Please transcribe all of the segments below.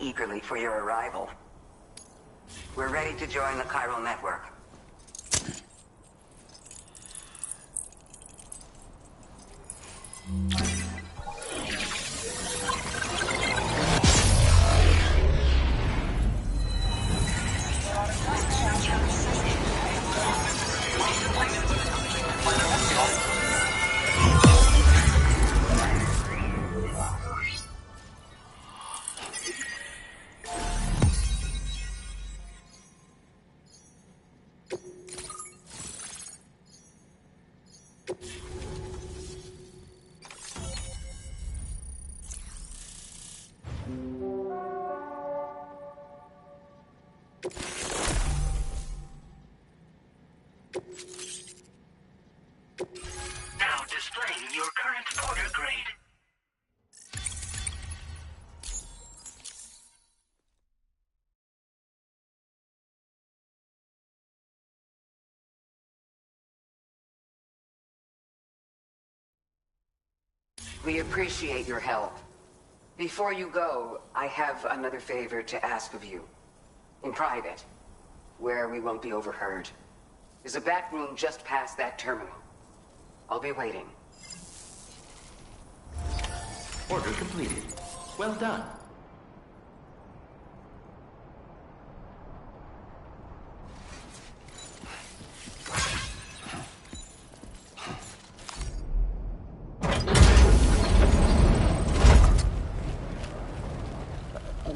eagerly for your arrival. We're ready to join the chiral network. Now displaying your current order grade. We appreciate your help. Before you go, I have another favor to ask of you. In private, where we won't be overheard. There's a back room just past that terminal. I'll be waiting. Order completed. Well done.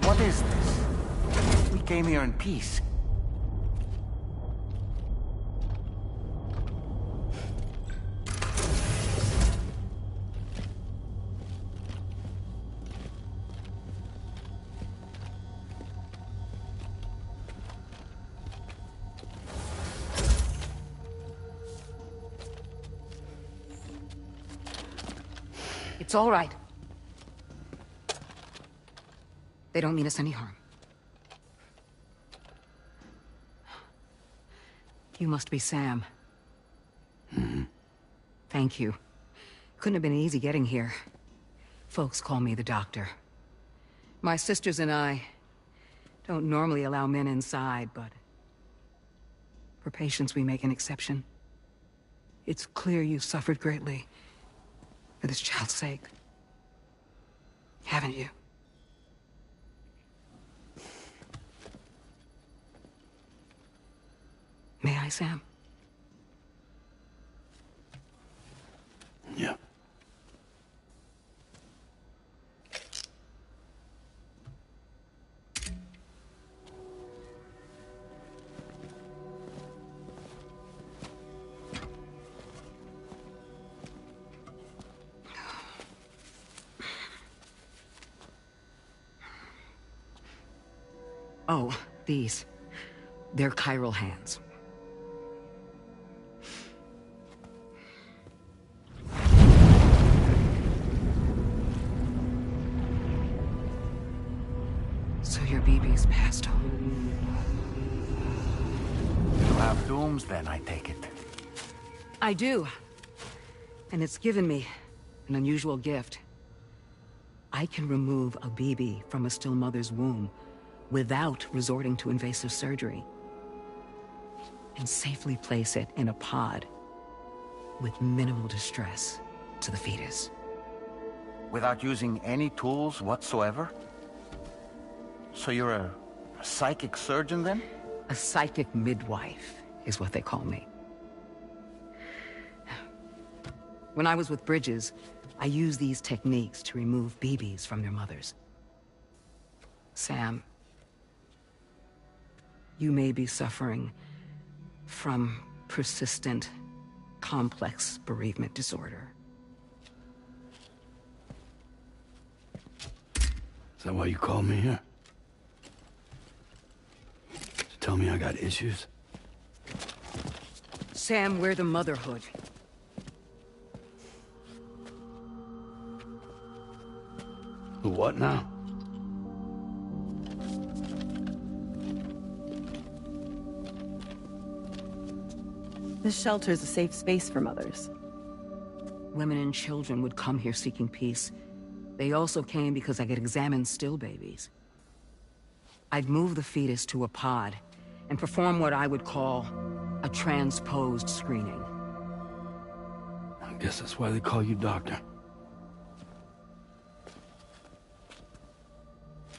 What is this? We came here in peace. It's all right. They don't mean us any harm. You must be Sam. Thank you. Couldn't have been easy getting here. Folks call me the doctor. My sisters and I don't normally allow men inside, but for patients we make an exception. It's clear you suffered greatly for this child's sake. Haven't you? May I, Sam? Yeah. Oh, these. They're chiral hands. So your BB's passed on. You have dooms then, I take it. I do. And it's given me an unusual gift. I can remove a BB from a still mother's womb without resorting to invasive surgery, and safely place it in a pod with minimal distress to the fetus. Without using any tools whatsoever? So you're a psychic surgeon then? A psychic midwife is what they call me. When I was with Bridges, I used these techniques to remove BBs from their mothers. Sam, you may be suffering from persistent, complex bereavement disorder. Is that why you called me here? To tell me I got issues? Sam, we're the motherhood. The what now? This shelter's a safe space for mothers. Women and children would come here seeking peace. They also came because I could examine still babies. I'd move the fetus to a pod and perform what I would call a transposed screening. I guess that's why they call you doctor.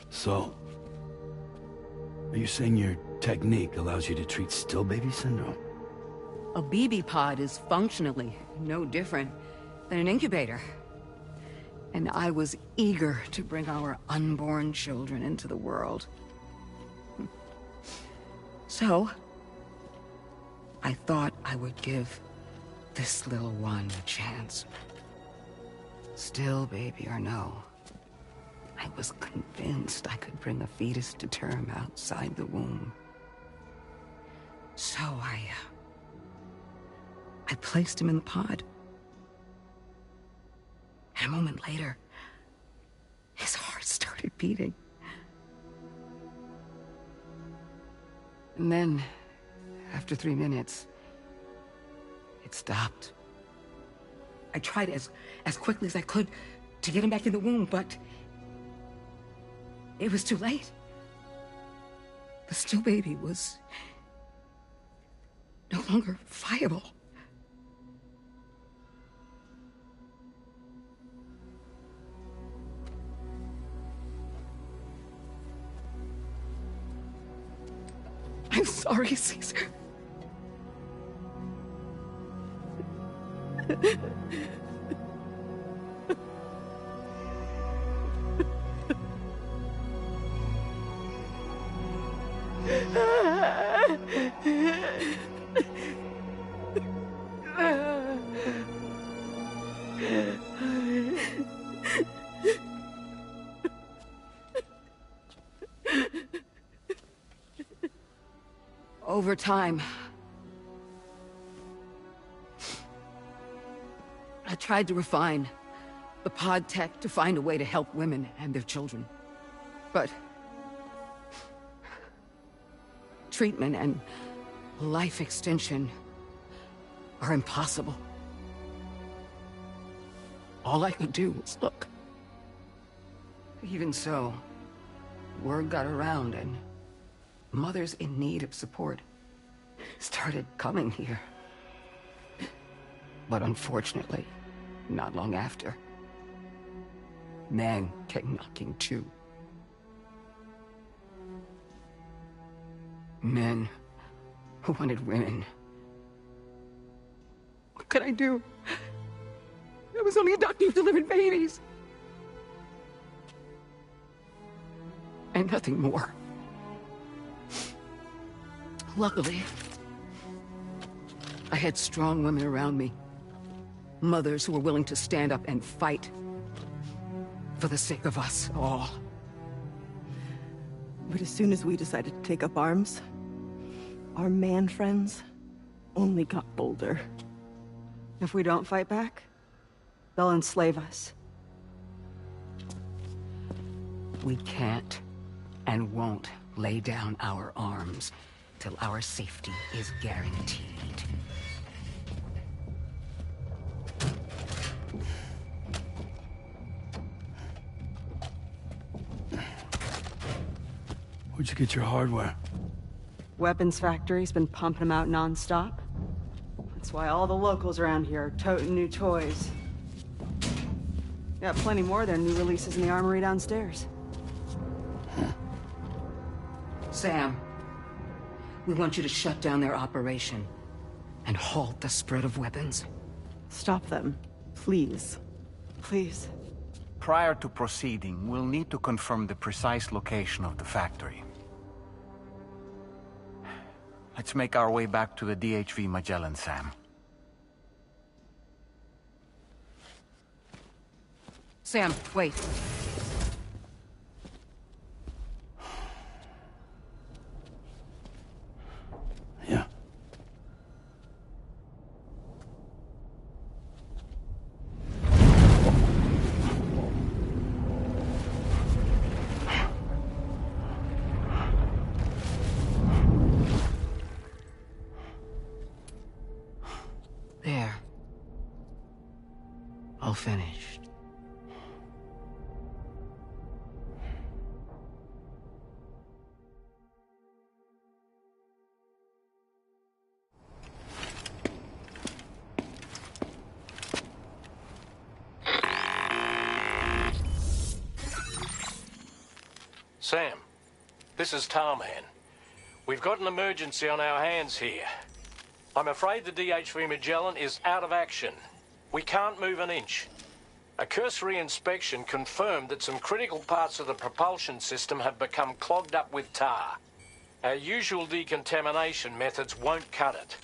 So, are you saying your technique allows you to treat still baby syndrome? A BB pod is functionally no different than an incubator. And I was eager to bring our unborn children into the world. So, I thought I would give this little one a chance. Still baby or no, I was convinced I could bring a fetus to term outside the womb. So I placed him in the pod. And a moment later, his heart started beating. And then, after 3 minutes, it stopped. I tried as quickly as I could to get him back in the womb, but it was too late. The still baby was no longer viable. I'm sorry, Caesar. Over time, I tried to refine the pod tech to find a way to help women and their children. But treatment and life extension are impossible. All I could do was look. Even so, word got around and mothers in need of support started coming here. But unfortunately, not long after, men came knocking too. Men who wanted women. What could I do? I was only a doctor who delivered babies. And nothing more. Luckily, I had strong women around me. Mothers who were willing to stand up and fight for the sake of us all. But as soon as we decided to take up arms, our man friends only got bolder. If we don't fight back, they'll enslave us. We can't and won't lay down our arms till our safety is guaranteed. Where'd you get your hardware? Weapons factory's been pumping them out non-stop. That's why all the locals around here are toting new toys. Got plenty more of their new releases in the armory downstairs. Sam, we want you to shut down their operation and halt the spread of weapons. Stop them, please. Please. Prior to proceeding, we'll need to confirm the precise location of the factory. Let's make our way back to the DHV Magellan, Sam. Sam, wait. Yeah. There. All finished. Sam, this is Tarman. We've got an emergency on our hands here. I'm afraid the DHV Magellan is out of action. We can't move an inch. A cursory inspection confirmed that some critical parts of the propulsion system have become clogged up with tar. Our usual decontamination methods won't cut it.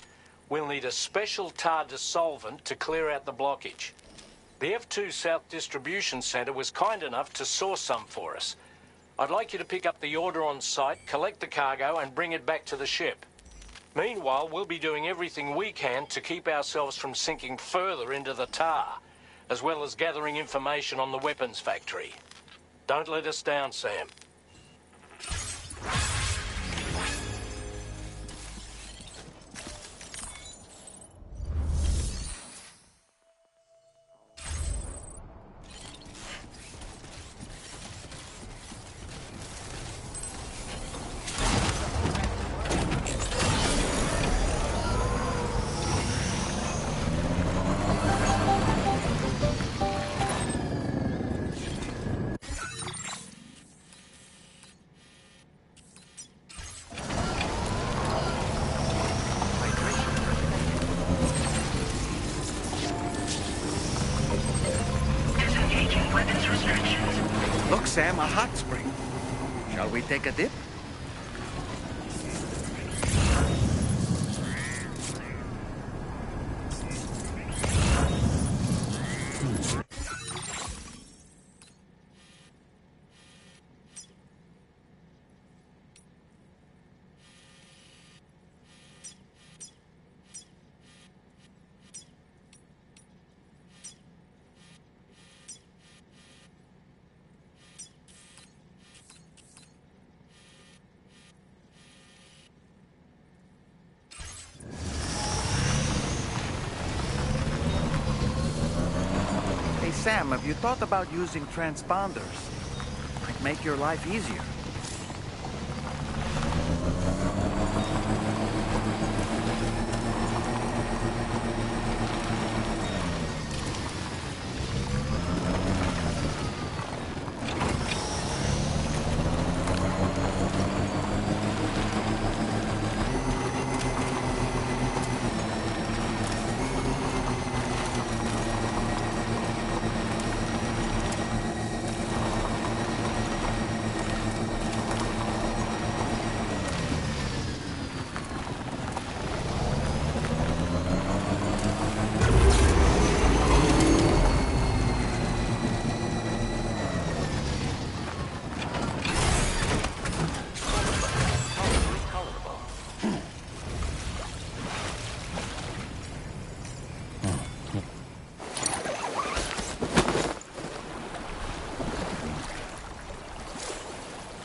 We'll need a special tar dissolvent to clear out the blockage. The F2 South Distribution Centre was kind enough to source some for us. I'd like you to pick up the order on site, collect the cargo and bring it back to the ship. Meanwhile, we'll be doing everything we can to keep ourselves from sinking further into the tar, as well as gathering information on the weapons factory. Don't let us down, Sam. Look, Sam, a hot spring. Shall we take a dip? Sam, have you thought about using transponders? Might make your life easier.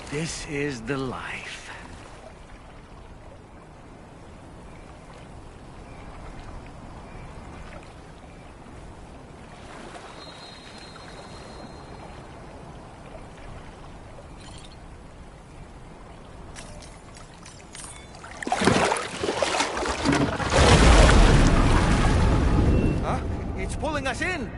This is the life. Huh? It's pulling us in!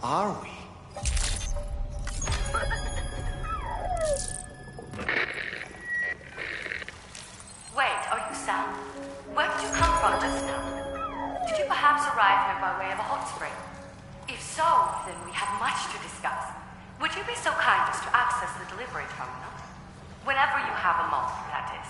Are we? Wait, are you Sam? Where did you come from just now? Did you perhaps arrive here by way of a hot spring? If so, then we have much to discuss. Would you be so kind as to access the delivery terminal? Whenever you have a moment, that is.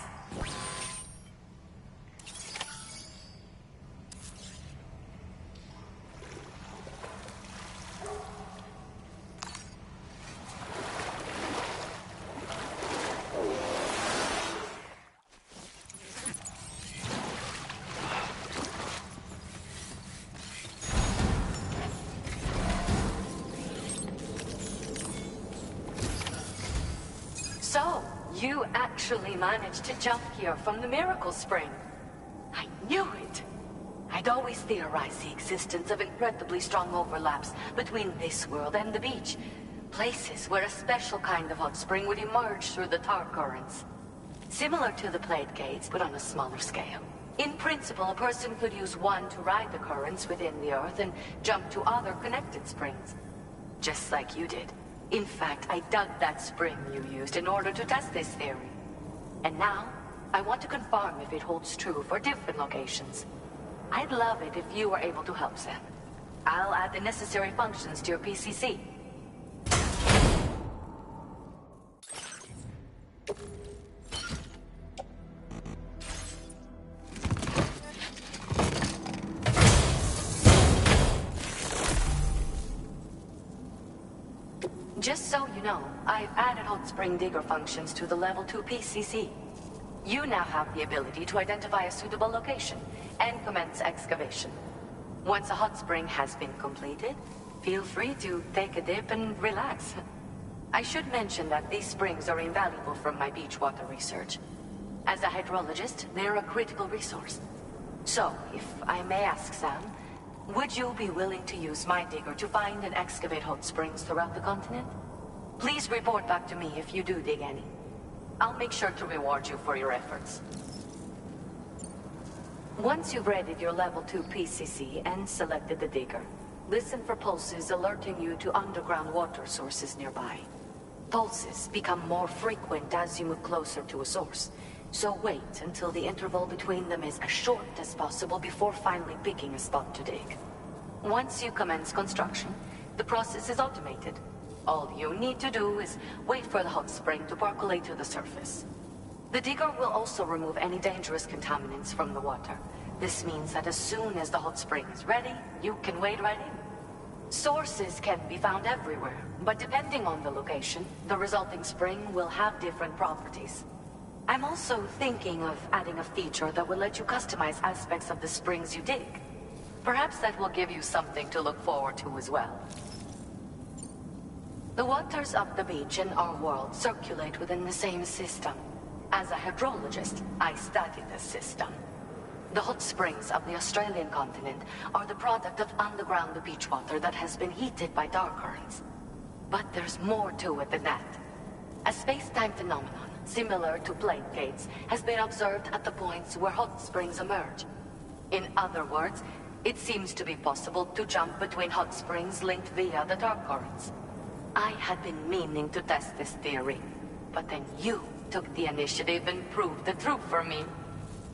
So, you actually managed to jump here from the Miracle Spring. I knew it! I'd always theorized the existence of incredibly strong overlaps between this world and the beach. Places where a special kind of hot spring would emerge through the tar currents. Similar to the plate gates, but on a smaller scale. In principle, a person could use one to ride the currents within the Earth and jump to other connected springs. Just like you did. In fact, I dug that spring you used in order to test this theory. And now, I want to confirm if it holds true for different locations. I'd love it if you were able to help, Sam. I'll add the necessary functions to your Pt6. Just so you know, I've added hot spring digger functions to the level 2 Pt6. You now have the ability to identify a suitable location and commence excavation. Once a hot spring has been completed, feel free to take a dip and relax. I should mention that these springs are invaluable from my beach water research. As a hydrologist, they're a critical resource. So, if I may ask, Sam, would you be willing to use my digger to find and excavate hot springs throughout the continent? Please report back to me if you do dig any. I'll make sure to reward you for your efforts. Once you've readied your level 2 Pt6 and selected the digger, listen for pulses alerting you to underground water sources nearby. Pulses become more frequent as you move closer to a source, so wait until the interval between them is as short as possible before finally picking a spot to dig. Once you commence construction, the process is automated. All you need to do is wait for the hot spring to percolate to the surface. The digger will also remove any dangerous contaminants from the water. This means that as soon as the hot spring is ready, you can wade right in. Sources can be found everywhere, but depending on the location, the resulting spring will have different properties. I'm also thinking of adding a feature that will let you customize aspects of the springs you dig. Perhaps that will give you something to look forward to as well. The waters of the beach and our world circulate within the same system. As a hydrologist, I study the system. The hot springs of the Australian continent are the product of underground beach water that has been heated by dark currents. But there's more to it than that. A space-time phenomenon, similar to plate gates, has been observed at the points where hot springs emerge. In other words, it seems to be possible to jump between hot springs linked via the dark currents. I had been meaning to test this theory, but then you took the initiative and proved the truth for me.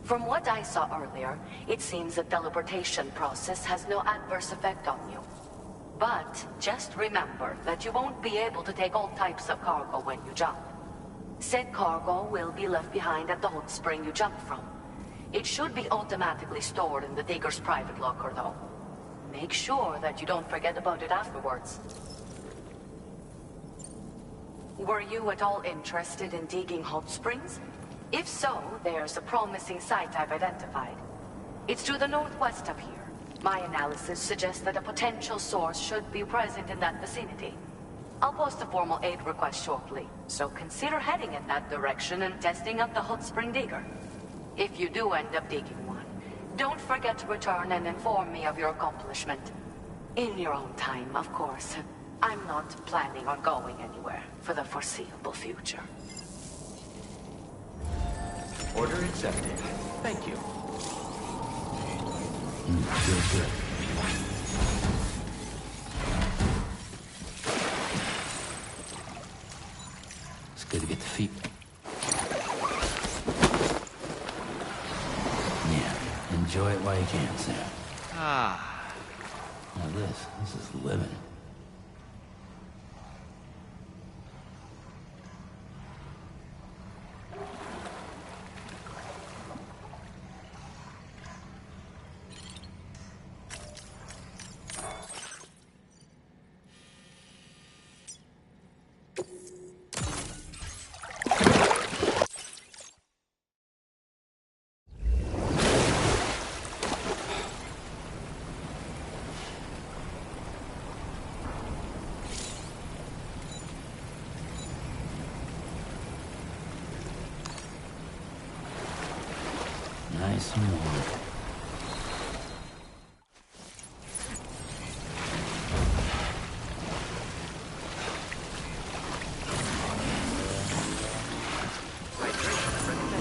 From what I saw earlier, it seems the teleportation process has no adverse effect on you. But just remember that you won't be able to take all types of cargo when you jump. Said cargo will be left behind at the hot spring you jumped from. It should be automatically stored in the digger's private locker, though. Make sure that you don't forget about it afterwards. Were you at all interested in digging hot springs? If so, there's a promising site I've identified. It's to the northwest of here. My analysis suggests that a potential source should be present in that vicinity. I'll post a formal aid request shortly, so consider heading in that direction and testing out the hot spring digger. If you do end up digging one, don't forget to return and inform me of your accomplishment. In your own time, of course. I'm not planning on going anywhere for the foreseeable future. Order accepted. Thank you. Feels good. It's good to get the feet. Yeah, enjoy it while you can, Sam. Now this is living. Nice and warm. Hydration recommended.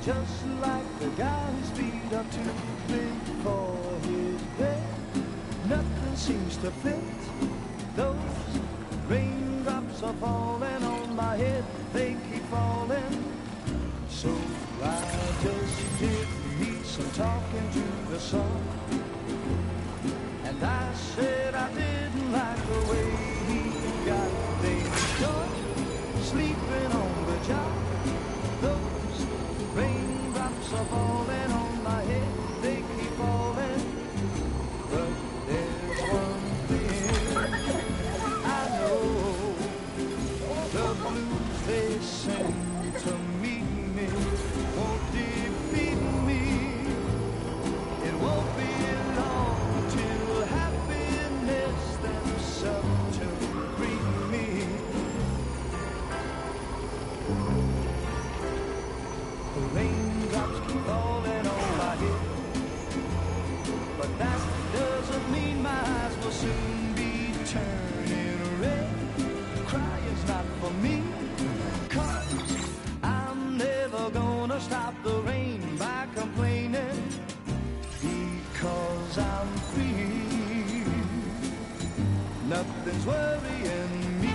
Just like the guy whose feet are too big for his bed, nothing seems to fit. Those raindrops are falling on my head, they keep falling. So I just did me some talking to the sun, and I said I didn't like the way he got things done, sleeping on the job. Those raindrops are falling on my head, they keep falling. But there's one thing I know, the blues they sing to meet me won't defeat me. It won't be long till happiness steps up to greet me. The raindrops keep falling on my head, but that doesn't mean my eyes will soon be turning red. Crying's not for me, 'cause I'm never gonna stop the rain by complaining, because I'm free. Nothing's worrying me.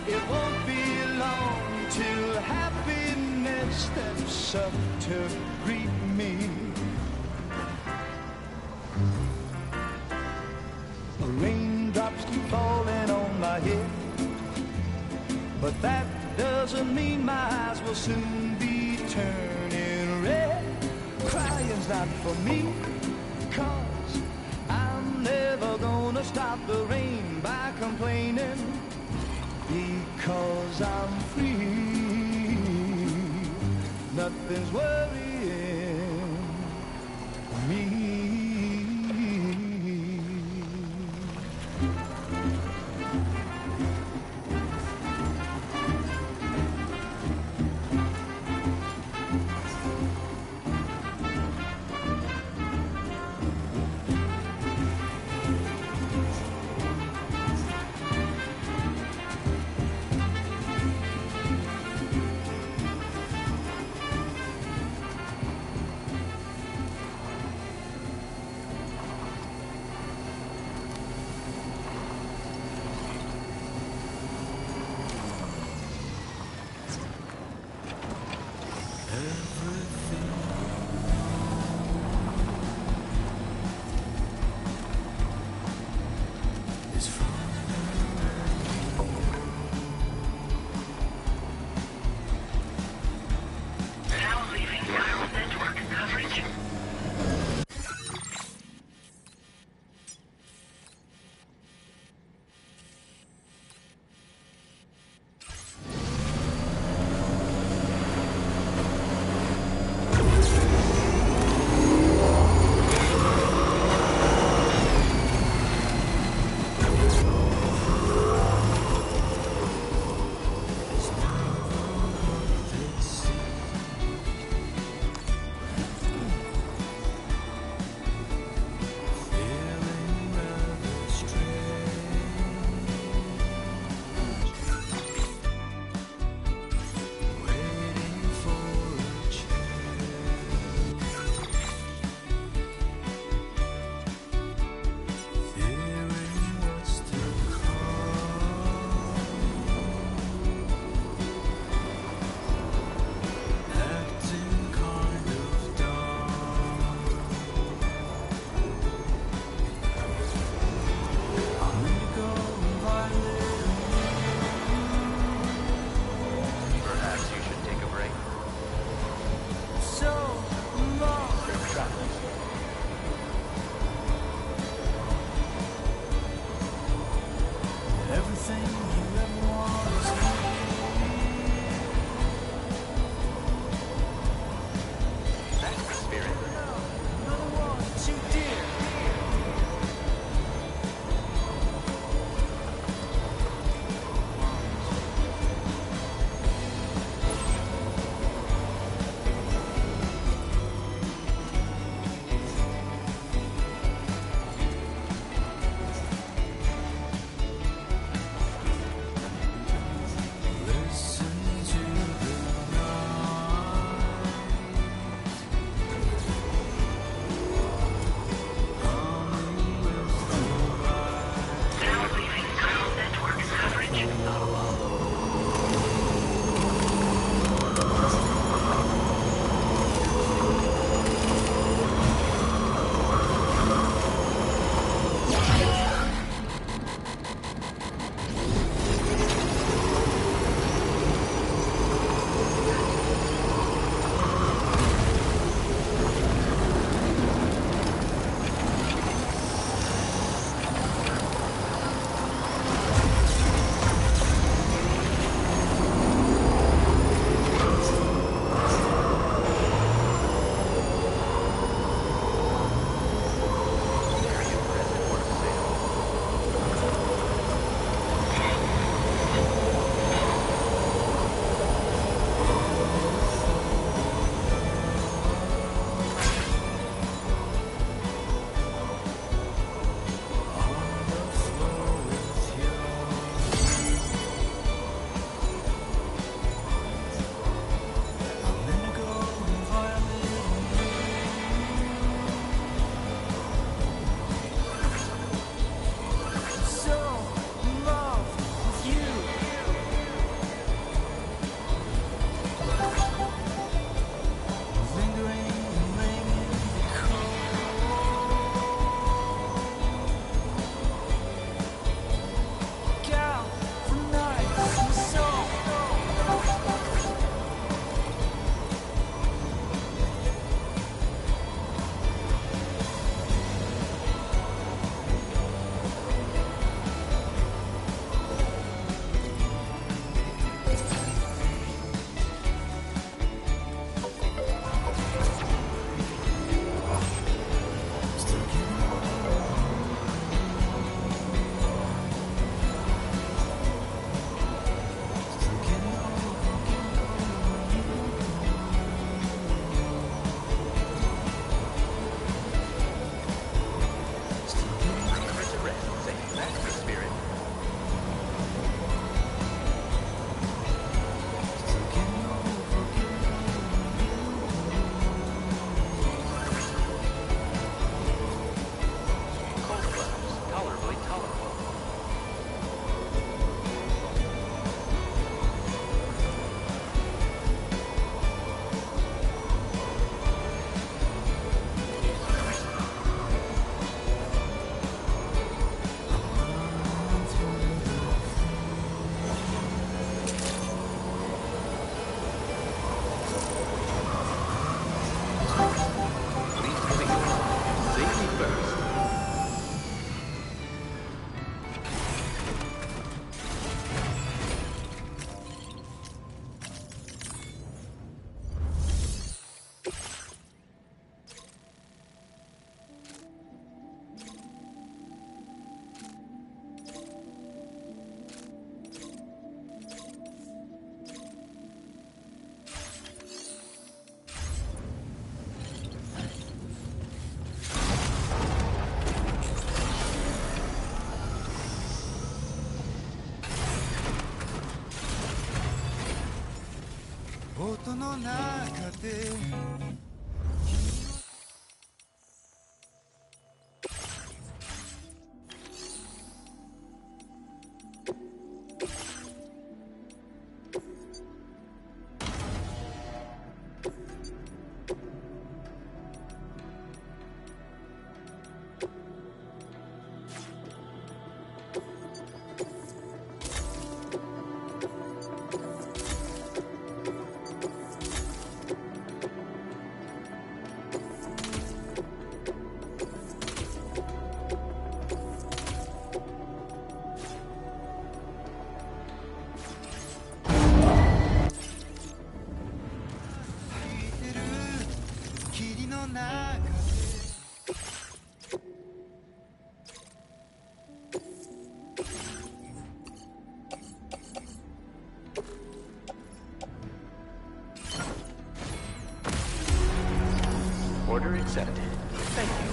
It won't be long till happiness steps up to greet me. The raindrops keep falling on my head, but that doesn't mean my eyes will soon be turning red. Crying's not for me, 'cause I'm never gonna stop the rain by complaining, 'cause I'm free. Nothing's worrying me. Now leaving viral network coverage. Perhaps you should take a break. So long. Everything you ever want is That's the spirit. another one too dear. Listen to the Now leaving viral network coverage. 音の中でOrder accepted. Thank you.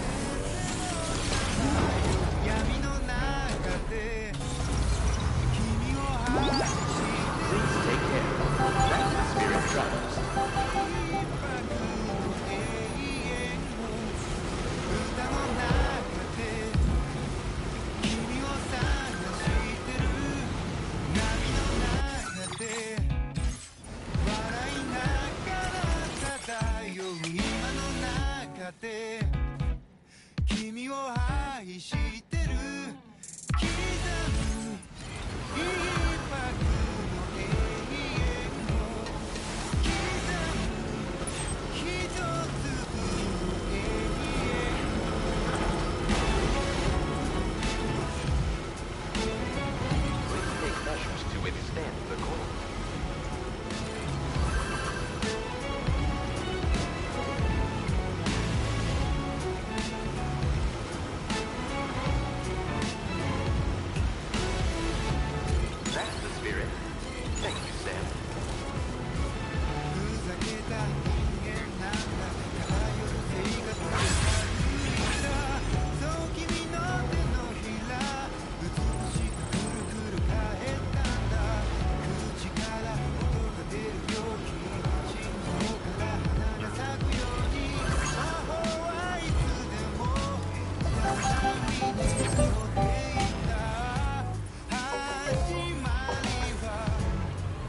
闇の中で君を愛し Please take care. That's the spirit travels. 永遠を歌の中で君を探してる波の中で笑いながら漂う今の中で君を愛してる刻む一拍の永遠を刻む一粒の永遠 Please take measures to withstand the cold. That's the spirit. Thank you, Sam. ふざけた人間なんだ漂う生活がそう君の手のひら美しくくるくる変えたんだ口から音が出るよ君心から花が咲くように魔法はいつでも波に乗っていた始まりは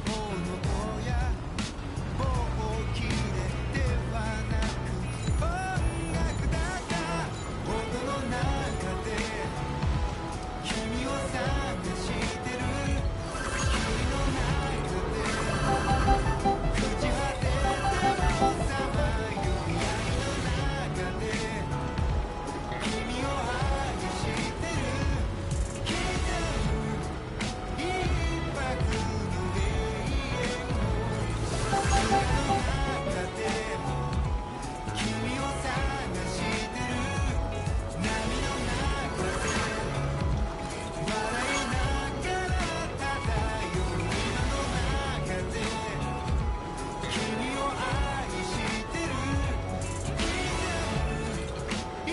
炎や棒を切れてはなく音楽だが音の中で君を探してる君の中で朽ち果ててもさまよう闇の中で君を愛してる刻む一拍の永遠を空の中で君を探してる波の中で笑いながら漂う今の中で君を愛してる刻む一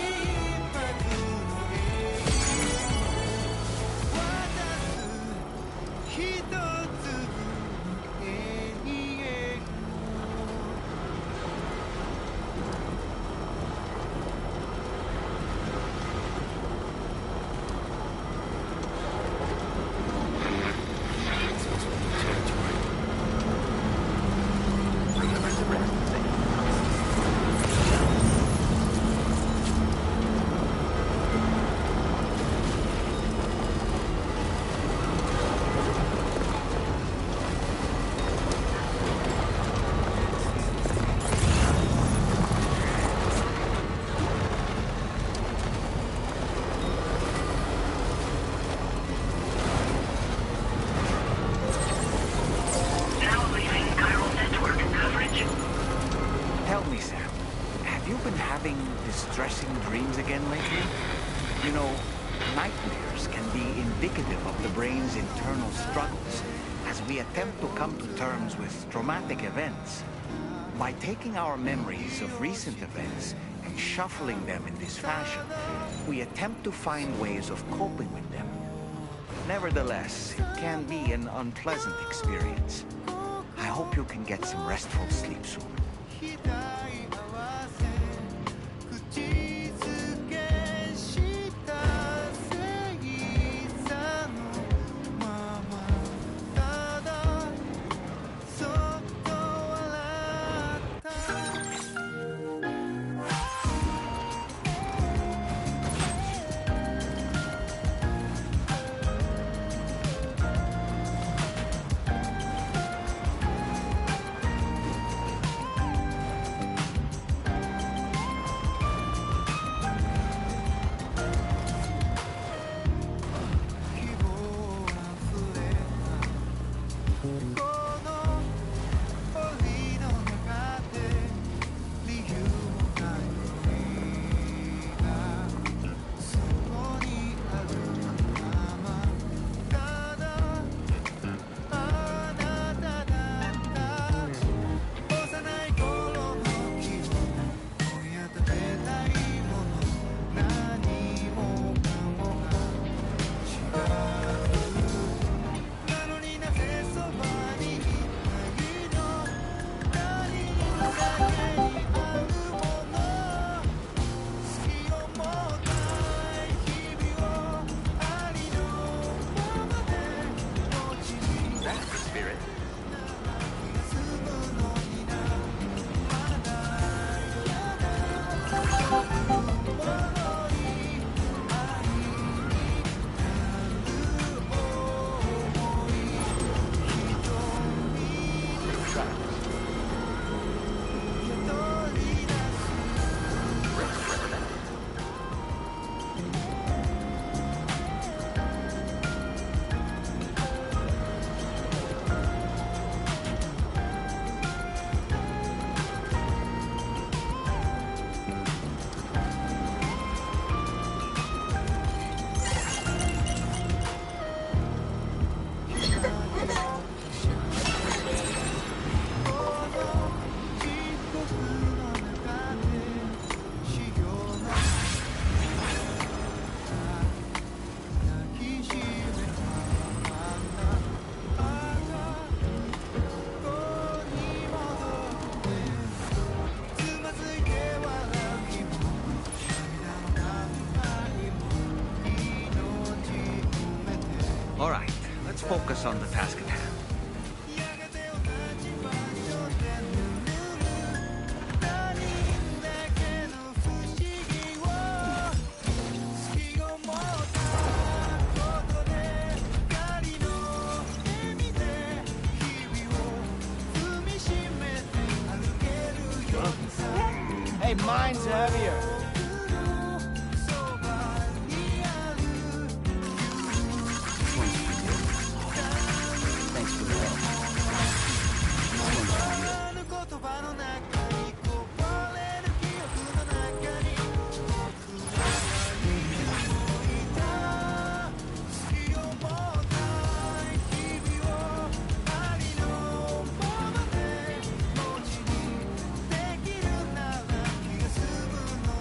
拍の永遠を渡す一粒の永遠を Remember to rest, Sam. Now leaving chiral network coverage. Tell me, Sam, have you been having distressing dreams again lately? You know, nightmares can be indicative of the brain's internal struggles as we attempt to come to terms with traumatic events. By taking our memories of recent events and shuffling them in this fashion, we attempt to find ways of coping with them. Nevertheless, it can be an unpleasant experience. I hope you can get some restful sleep soon. 額合わせ口づけした正義さのままただそっと笑った希望あふれたこの檻の中で理由もない恋がそこにあるままただあなただった幼い頃の記憶今夜食べたいもの何もかもが違うなのになぜそばにいないの何だけにあるもの好きを持たない日々をありのままで持ちに That's the spirit. 気が済むのになまだやだものに愛になる想い瞳に Tracks. 宿り出す Recommended. All right, let's focus on the task at hand. やがて同じ場所で眠る他人だけの不思議を好きを持ったことで光の笑みで日々を踏みしめて歩けるようにさ Hey, mine's heavier. そばにある This one's for you. Thanks for the help. This one's for you. あの言葉の中にこぼれる記憶の中に僕らはいいた好きを持たない日々をありのままで文字にできるなら気が済むの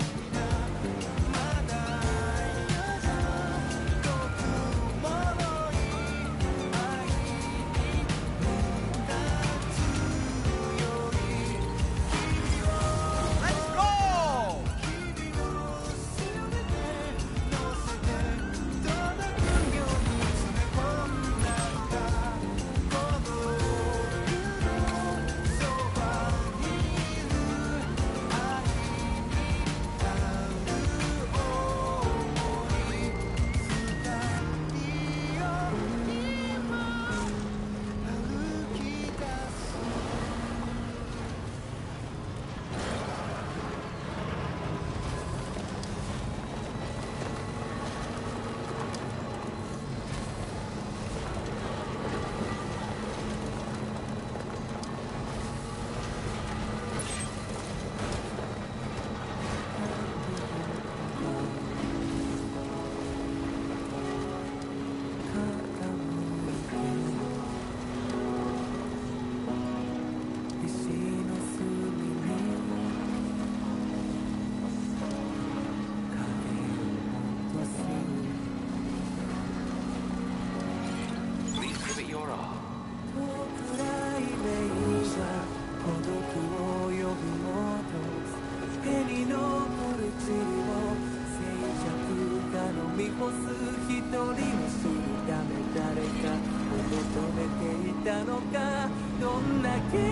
たのかどんな結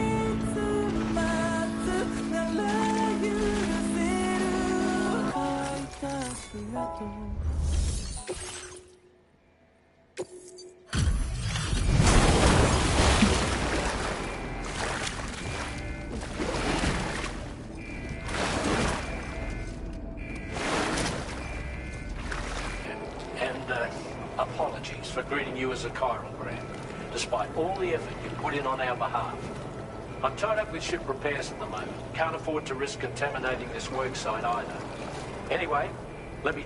末なら許せる吐いた姿Apologies for greeting you as a chiralgram, despite all the effort you put in on our behalf. I'm tied up with ship repairs at the moment. Can't afford to risk contaminating this work site either. Anyway, let me...